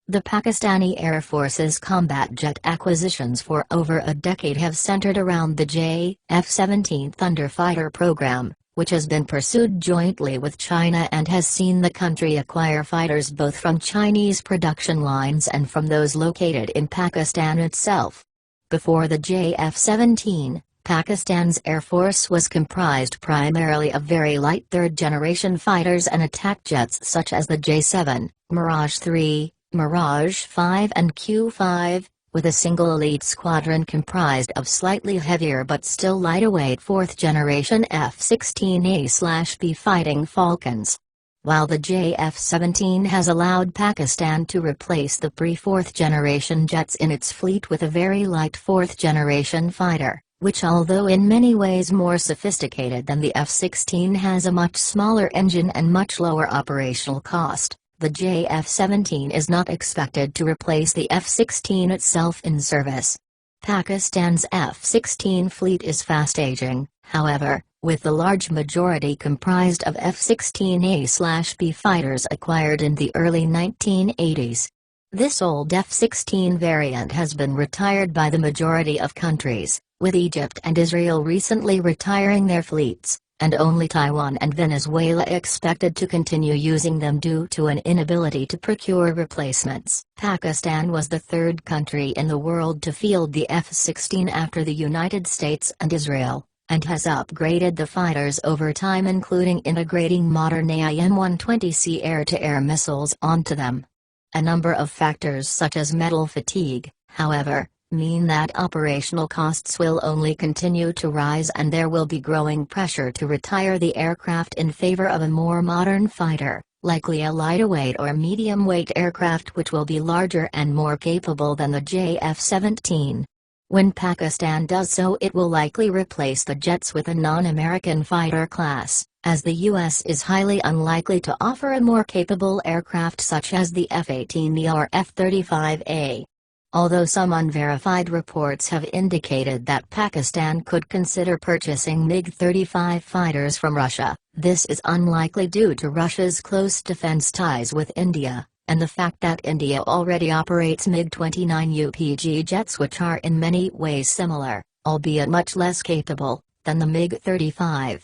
The Pakistani Air Force's combat jet acquisitions for over a decade have centered around the JF-17 Thunder fighter program, which has been pursued jointly with China and has seen the country acquire fighters both from Chinese production lines and from those located in Pakistan itself. Before the JF-17, Pakistan's Air Force was comprised primarily of very light third-generation fighters and attack jets such as the J-7, Mirage 3, Mirage 5 and Q-5, with a single elite squadron comprised of slightly heavier but still lighter-weight fourth-generation F-16A/B Fighting Falcons. While the JF-17 has allowed Pakistan to replace the pre-fourth-generation jets in its fleet with a very light fourth-generation fighter, which although in many ways more sophisticated than the F-16 has a much smaller engine and much lower operational cost. The JF-17 is not expected to replace the F-16 itself in service. Pakistan's F-16 fleet is fast aging, however, with the large majority comprised of F-16A/B fighters acquired in the early 1980s. This old F-16 variant has been retired by the majority of countries, with Egypt and Israel recently retiring their fleets, and only Taiwan and Venezuela expected to continue using them due to an inability to procure replacements. Pakistan was the third country in the world to field the F-16 after the United States and Israel, and has upgraded the fighters over time, including integrating modern AIM-120C air-to-air missiles onto them. A number of factors such as metal fatigue, however, mean that operational costs will only continue to rise and there will be growing pressure to retire the aircraft in favor of a more modern fighter, likely a lighter-weight or medium-weight aircraft which will be larger and more capable than the JF-17. When Pakistan does so, it will likely replace the jets with a non-American fighter class, as the U.S. is highly unlikely to offer a more capable aircraft such as the F-18E or F-35A. Although some unverified reports have indicated that Pakistan could consider purchasing MiG-35 fighters from Russia, this is unlikely due to Russia's close defense ties with India, and the fact that India already operates MiG-29 UPG jets which are in many ways similar, albeit much less capable, than the MiG-35.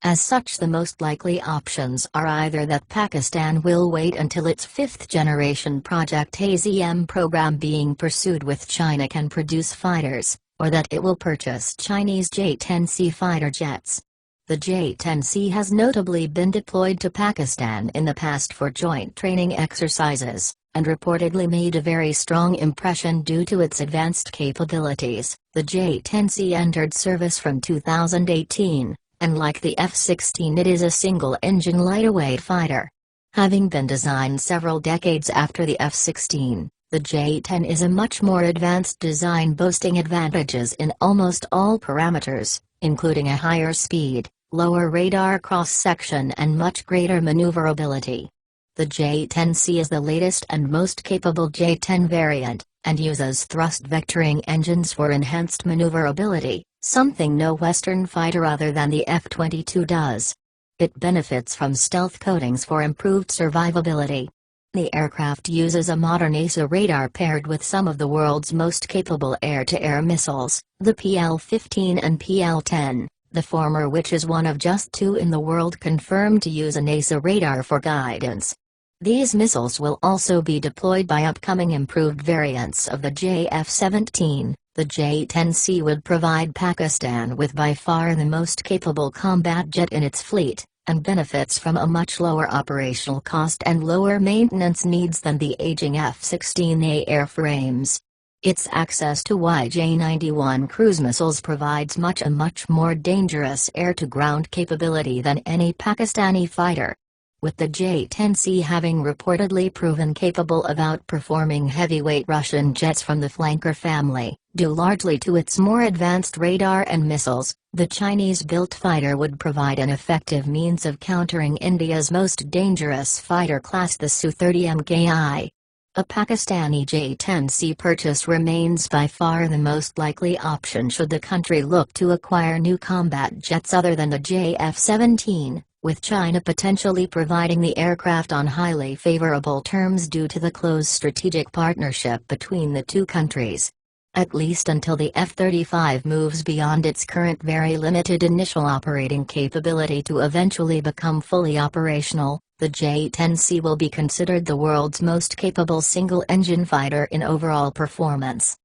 As such, the most likely options are either that Pakistan will wait until its fifth-generation Project AZM program being pursued with China can produce fighters, or that it will purchase Chinese J-10C fighter jets. The J-10C has notably been deployed to Pakistan in the past for joint training exercises, and reportedly made a very strong impression due to its advanced capabilities. The J-10C entered service from 2018. And like the F-16, it is a single-engine lighter-weight fighter. Having been designed several decades after the F-16, the J-10 is a much more advanced design boasting advantages in almost all parameters, including a higher speed, lower radar cross-section and much greater maneuverability. The J-10C is the latest and most capable J-10 variant, and uses thrust vectoring engines for enhanced maneuverability, something no Western fighter other than the F-22 does. It benefits from stealth coatings for improved survivability. The aircraft uses a modern AESA radar paired with some of the world's most capable air-to-air missiles, the PL-15 and PL-10, the former which is one of just two in the world confirmed to use an AESA radar for guidance. These missiles will also be deployed by upcoming improved variants of the JF-17. The J-10C would provide Pakistan with by far the most capable combat jet in its fleet, and benefits from a much lower operational cost and lower maintenance needs than the aging F-16A airframes. Its access to YJ-91 cruise missiles provides much more dangerous air-to-ground capability than any Pakistani fighter. With the J-10C having reportedly proven capable of outperforming heavyweight Russian jets from the Flanker family, due largely to its more advanced radar and missiles, the Chinese-built fighter would provide an effective means of countering India's most dangerous fighter class, the Su-30 MKI. A Pakistani J-10C purchase remains by far the most likely option should the country look to acquire new combat jets other than the JF-17, with China potentially providing the aircraft on highly favorable terms due to the close strategic partnership between the two countries. At least until the F-35 moves beyond its current very limited initial operating capability to eventually become fully operational, the J-10C will be considered the world's most capable single-engine fighter in overall performance.